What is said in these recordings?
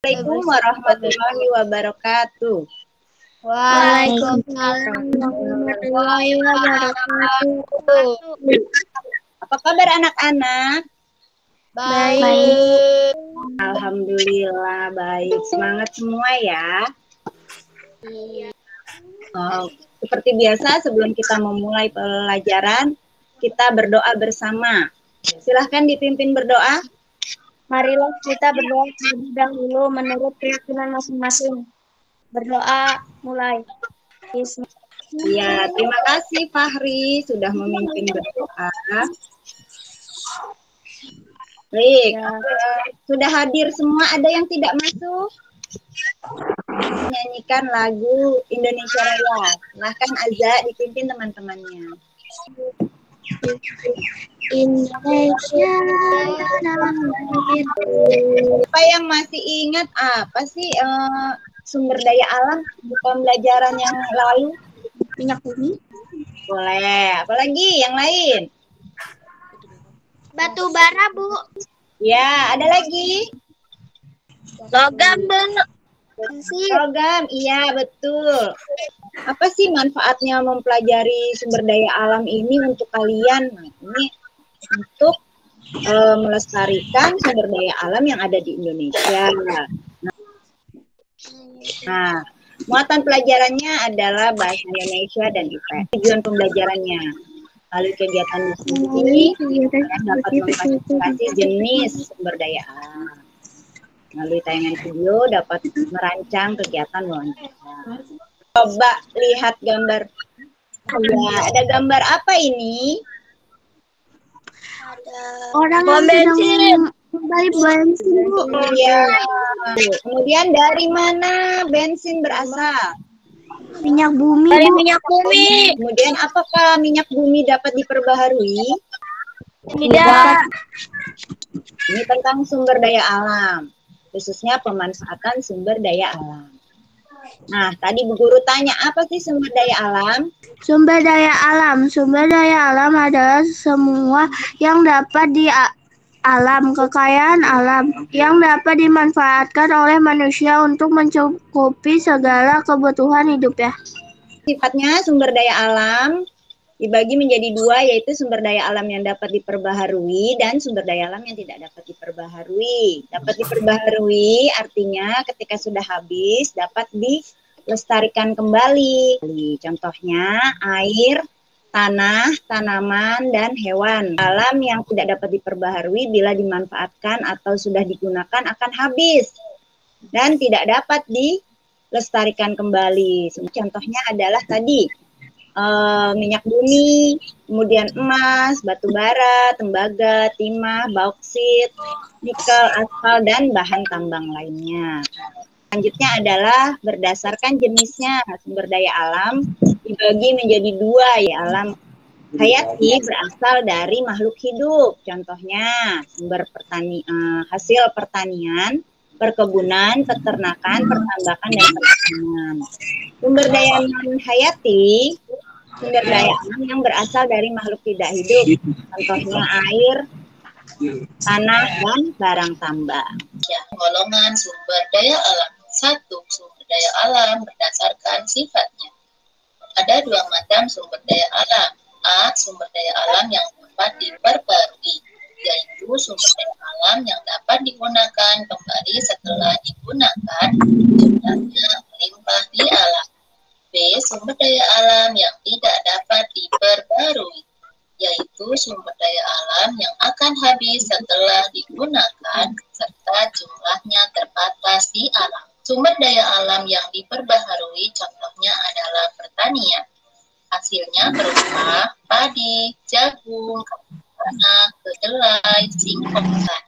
Assalamualaikum warahmatullahi wabarakatuh. Waalaikumsalam warahmatullahi wabarakatuh. Apa kabar anak-anak? Baik. Alhamdulillah baik. Semangat semua ya. Seperti biasa sebelum kita memulai pelajaran, kita berdoa bersama. Silahkan dipimpin berdoa. Marilah kita berdoa terlebih dahulu menurut keyakinan masing-masing. Berdoa mulai. Ya, terima kasih Fahri sudah memimpin berdoa. Baik, sudah hadir semua. Ada yang tidak masuk? Nyanyikan lagu Indonesia Raya. Silahkan Azza dipimpin teman-temannya. Indonesia. Siapa yang masih ingat apa sih sumber daya alam di pembelajaran yang lalu? Minyak bumi. Boleh. Apalagi yang lain? Batu bara, Bu. Ya, ada lagi? Logam, Bu. Logam, iya betul. Apa sih manfaatnya mempelajari sumber daya alam ini untuk kalian? Nah, ini untuk melestarikan sumber daya alam yang ada di Indonesia. Nah, muatan pelajarannya adalah bahasa Indonesia dan IPS. Tujuan pembelajarannya, lalu kegiatan diskusi, kalian dapat mengklasifikasi jenis sumber daya alam. Melalui tayangan video dapat merancang kegiatan wawancara. Coba lihat gambar. Ya, ada gambar apa ini? Orang yang bensin. Bensin, Bu. Iya. Kemudian dari mana bensin berasal? Minyak bumi, Dari Bu. minyak bumi. Kemudian apakah minyak bumi dapat diperbaharui? Tidak. Ini tentang sumber daya alam, khususnya pemanfaatan sumber daya alam. Nah, tadi Bu Guru tanya, apa sih sumber daya alam? Sumber daya alam. Sumber daya alam adalah semua yang dapat di alam, kekayaan alam, yang dapat dimanfaatkan oleh manusia untuk mencukupi segala kebutuhan hidup ya. Sifatnya sumber daya alam dibagi menjadi dua, yaitu sumber daya alam yang dapat diperbaharui dan sumber daya alam yang tidak dapat diperbaharui. Dapat diperbaharui artinya ketika sudah habis dapat dilestarikan kembali. Contohnya air, tanah, tanaman, dan hewan. Alam yang tidak dapat diperbaharui bila dimanfaatkan atau sudah digunakan akan habis dan tidak dapat dilestarikan kembali. Contohnya adalah tadi minyak bumi, kemudian emas, batu bara, tembaga, timah, bauksit, nikel, aspal, dan bahan tambang lainnya. Selanjutnya adalah berdasarkan jenisnya, sumber daya alam dibagi menjadi dua, ya alam hayati berasal dari makhluk hidup. Contohnya sumber hasil pertanian, perkebunan, peternakan, pertambakan, dan pertanian. Sumber daya non hayati, sumber daya alam yang berasal dari makhluk tidak hidup. Contohnya air, tanah, dan barang tambah. Ya, golongan sumber daya alam. 1. Sumber daya alam berdasarkan sifatnya. Ada dua macam sumber daya alam. A. Sumber daya alam yang dapat diperbarui, yaitu sumber daya alam yang dapat digunakan kembali setelah digunakan, jumlahnya melimpah di alam. B. Sumber daya alam yang tidak dapat diperbarui, yaitu sumber daya alam yang akan habis setelah digunakan, serta jumlahnya terbatas di alam. Sumber daya alam yang diperbaharui contohnya adalah pertanian. Hasilnya berupa padi, jagung, tanah, kedelai, singkong, dan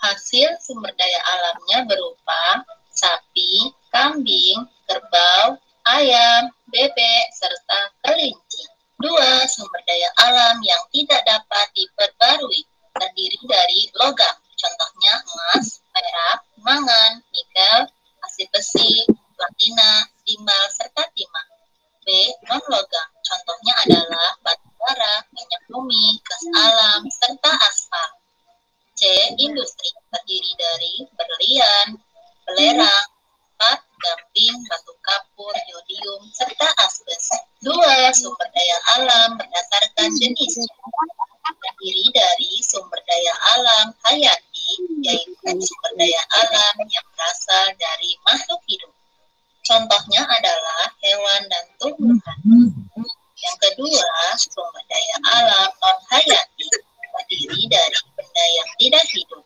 hasil sumber daya alamnya berupa sapi, kambing, kerbau, ayam, bebek, serta kelinci. 2. Sumber daya alam yang tidak dapat diperbarui terdiri dari logam. Contohnya emas, perak, mangan, nikel, pasir besi, platina, timbal, serta timah. B. Non-logam. Contohnya adalah batu bara, minyak bumi, gas alam, serta aspal. C. Industri terdiri dari berlian, belerang, 4. Gamping, batu kapur, yodium, serta asbes. 2. Sumber daya alam berdasarkan jenisnya. Terdiri dari sumber daya alam hayati, yaitu sumber daya alam yang berasal dari makhluk hidup. Contohnya adalah hewan dan tumbuhan. Yang kedua, sumber daya alam non-hayati, terdiri dari benda yang tidak hidup,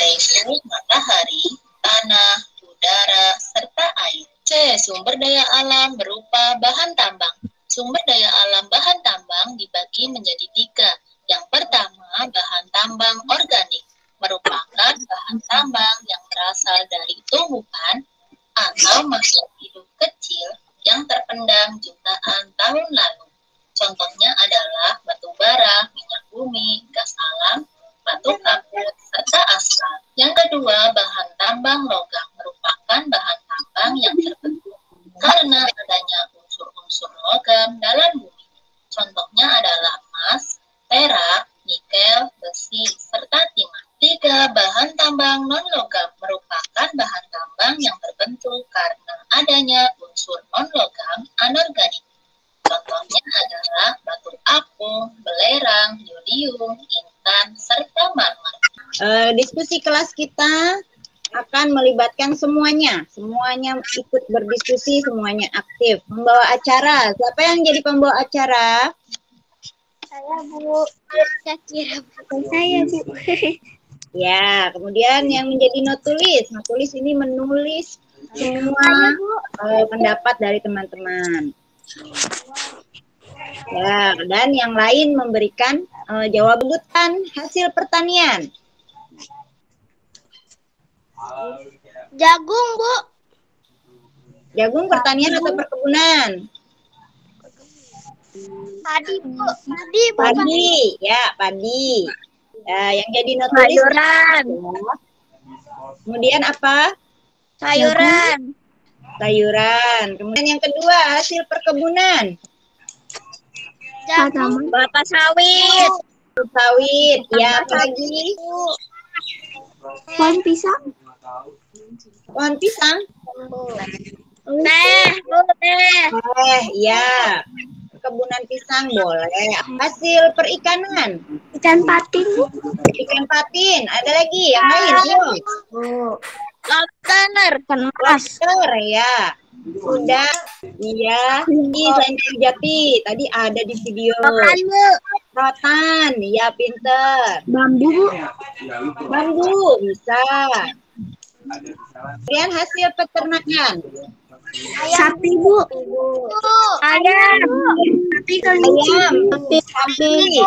yaitu matahari, tanah, udara, serta air. C. Sumber daya alam berupa bahan tambang. Sumber daya alam bahan tambang dibagi menjadi 3. Yang pertama, bahan tambang organik, merupakan bahan tambang yang berasal dari tumbuhan atau makhluk hidup kecil yang terpendam jutaan tahun lalu. Contohnya adalah batu bara, minyak bumi, gas alam, batu kapur, serta aspal. Yang kedua, bahan tambang logam merupakan bahan tambang yang terbentuk karena adanya unsur-unsur logam dalam bumi. Contohnya adalah emas, perak, nikel, besi, serta timah. 3. Bahan tambang non-logam merupakan bahan tambang yang terbentuk karena adanya unsur non-logam anorganik. Contohnya adalah batu apung, belerang, yodium, intan, serta marmer. Diskusi kelas kita akan melibatkan semuanya. Semuanya ikut berdiskusi, semuanya aktif. Membawa acara. Siapa yang jadi pembawa acara? Saya, Bu. Saya, Bu. Ya, kemudian yang menjadi notulis. Notulis ini menulis semua pendapat dari teman-teman. Ya, dan yang lain memberikan jawaban hasil pertanian. Jagung, Bu. Jagung pertanian atau perkebunan? Padi, Bu. Padi, Bu. Padi, ya, padi. Ya, yang jadi notulis. Sayuran. Kemudian apa? Sayuran. Sayuran. Kemudian yang kedua, hasil perkebunan. Jagung. Kelapa sawit. Sawit. Ya, apa lagi? Pohon pisang. Pohon pisang. Teh, Bu, teh. Ya. Perkebunan pisang boleh. Hasil perikanan. Ikan patin, Bu. Ikan patin. Ada lagi yang lain? Lobster. Ikan mas. Lobster, ya. Sudah. Iya. Ini selendang jati. Tadi ada di video. Rotan, Bu. Rotan. Ya, pinter. Bambu, Bu. Bambu. Bisa. Kemudian hasil peternakan. Sapi, Bu. Ayam. Sapi, Ayam. Sapi.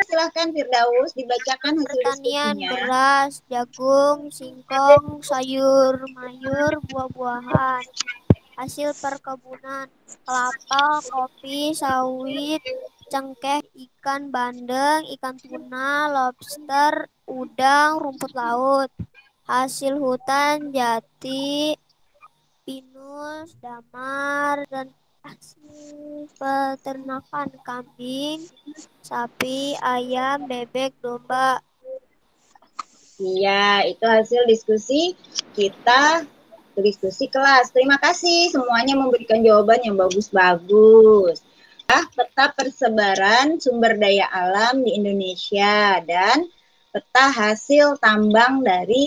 Silahkan Firdaus dibacakan hasil Pertanian diskusinya. beras, jagung, singkong, sayur mayur, buah-buahan. Hasil perkebunan kelapa, kopi, sawit, cengkeh, ikan bandeng, ikan tuna, lobster, udang, rumput laut. Hasil hutan jati, pinus, damar, dan hasil peternakan kambing, sapi, ayam, bebek, domba. Iya, itu hasil diskusi kita, diskusi kelas. Terima kasih semuanya memberikan jawaban yang bagus-bagus. Peta persebaran sumber daya alam di Indonesia dan peta hasil tambang dari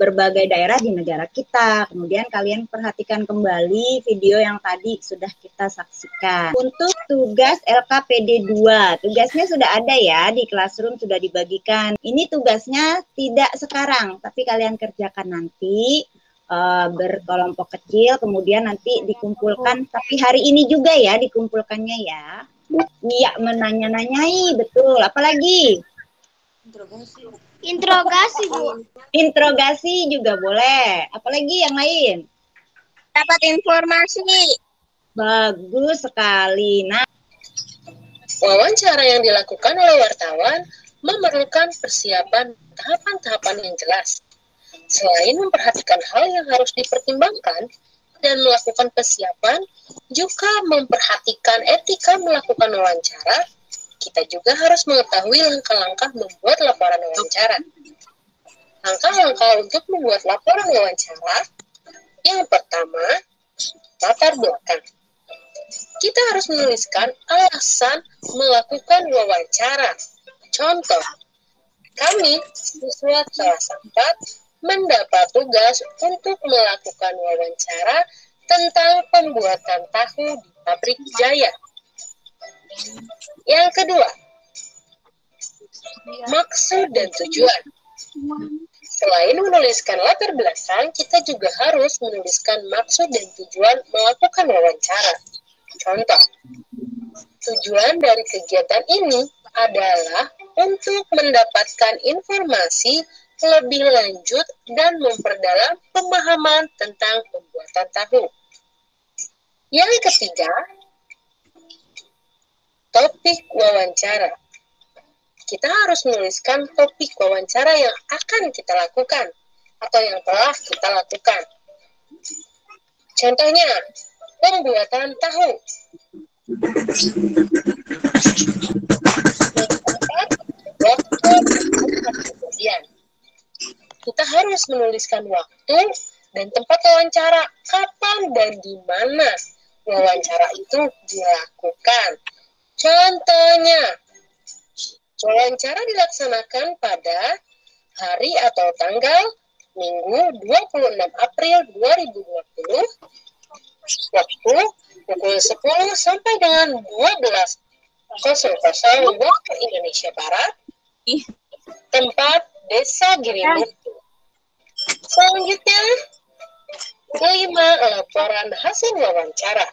berbagai daerah di negara kita. Kemudian kalian perhatikan kembali video yang tadi sudah kita saksikan. Untuk tugas LKPD 2, tugasnya sudah ada ya di classroom, sudah dibagikan. Ini tugasnya tidak sekarang, tapi kalian kerjakan nanti berkelompok kecil, kemudian nanti dikumpulkan. Tapi hari ini juga ya dikumpulkannya ya. Iya, menanya-nanyai, betul. Apalagi? Interogasi, Bu. Interogasi juga boleh. Apalagi yang lain? Dapat informasi. Bagus sekali. Nah, wawancara yang dilakukan oleh wartawan memerlukan persiapan tahapan-tahapan yang jelas. Selain memperhatikan hal yang harus dipertimbangkan dan melakukan persiapan, juga memperhatikan etika melakukan wawancara. Kita juga harus mengetahui langkah-langkah membuat laporan wawancara. Langkah-langkah untuk membuat laporan wawancara. Yang pertama, latar belakang. Kita harus menuliskan alasan melakukan wawancara. Contoh, kami, siswa kelas 4, mendapat tugas untuk melakukan wawancara tentang pembuatan tahu di pabrik Jaya. Yang kedua, maksud dan tujuan. Selain menuliskan latar belakang, kita juga harus menuliskan maksud dan tujuan melakukan wawancara. Contoh, tujuan dari kegiatan ini adalah untuk mendapatkan informasi lebih lanjut dan memperdalam pemahaman tentang pembuatan tahu. Yang ketiga, topik wawancara. Kita harus menuliskan topik wawancara yang akan kita lakukan atau yang telah kita lakukan. Contohnya, pembuatan tahu. Waktu kemudian. Kita harus menuliskan waktu dan tempat wawancara, kapan dan di mana wawancara itu dilakukan. Contohnya, wawancara dilaksanakan pada hari atau tanggal Minggu 26 April 2020, waktu pukul 10 sampai dengan 12.00 waktu Indonesia Barat, tempat Desa Girimukti. Selanjutnya, kelima, laporan hasil wawancara.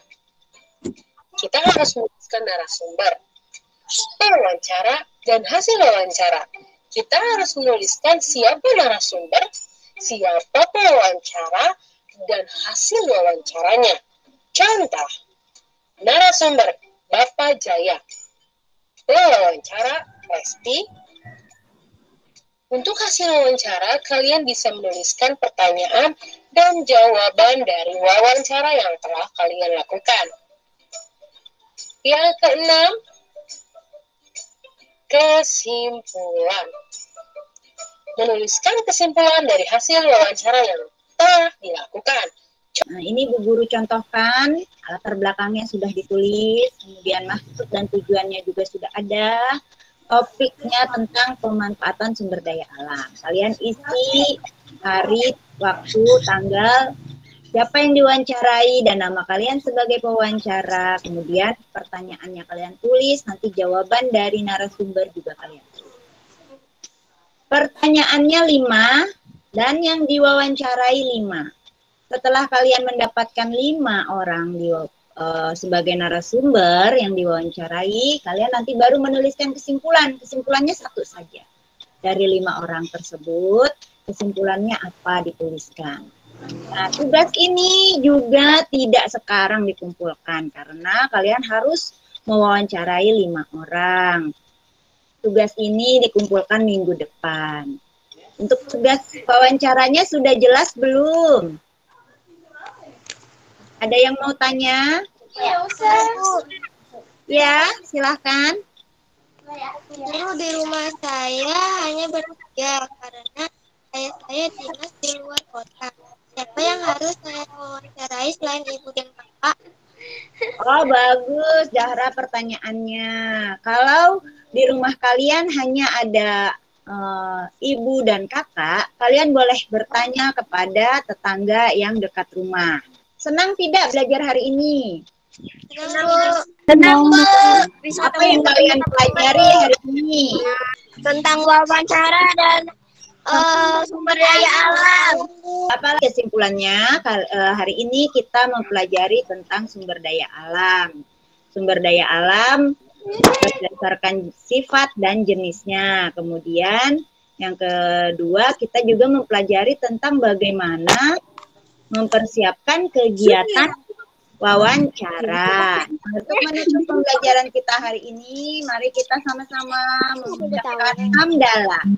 Kita harus menuliskan narasumber, wawancara, dan hasil wawancara. Kita harus menuliskan siapa narasumber, siapa pewawancara, dan hasil wawancaranya. Contoh, narasumber Bapak Jaya, pewawancara Resti. Untuk hasil wawancara, kalian bisa menuliskan pertanyaan dan jawaban dari wawancara yang telah kalian lakukan. Yang keenam, kesimpulan. Menuliskan kesimpulan dari hasil wawancara yang telah dilakukan. Nah, ini Bu Guru contohkan, latar belakangnya sudah ditulis, kemudian maksud dan tujuannya juga sudah ada, topiknya tentang pemanfaatan sumber daya alam. Kalian isi hari, waktu, tanggal, siapa yang diwawancarai, dan nama kalian sebagai pewawancara. Kemudian pertanyaannya kalian tulis, nanti jawaban dari narasumber juga kalian tulis. Pertanyaannya 5, dan yang diwawancarai 5. Setelah kalian mendapatkan 5 orang sebagai narasumber yang diwawancarai, kalian nanti baru menuliskan kesimpulan. Kesimpulannya satu saja. Dari 5 orang tersebut, kesimpulannya apa dituliskan. Nah, tugas ini juga tidak sekarang dikumpulkan karena kalian harus mewawancarai 5 orang. Tugas ini dikumpulkan minggu depan. Untuk tugas wawancaranya sudah jelas belum? Ada yang mau tanya? Ya, silahkan. Guru, di rumah saya hanya bertiga karena ayah saya dinas di luar kota. Siapa yang harus saya wawancarai selain ibu dan kakak? Oh, bagus, Zahra pertanyaannya. Kalau di rumah kalian hanya ada ibu dan kakak, kalian boleh bertanya kepada tetangga yang dekat rumah. Senang tidak belajar hari ini? Tenang, Bu. Apa yang kalian pelajari hari ini? Tentang wawancara dan sumber daya alam. Apa kesimpulannya? Hari ini kita mempelajari tentang sumber daya alam. Sumber daya alam berdasarkan sifat dan jenisnya. Kemudian yang kedua, kita juga mempelajari tentang bagaimana mempersiapkan kegiatan wawancara. Untuk menutup pembelajaran kita hari ini, mari kita sama-sama mengucapkan hamdalah.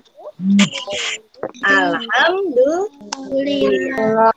Alhamdulillah.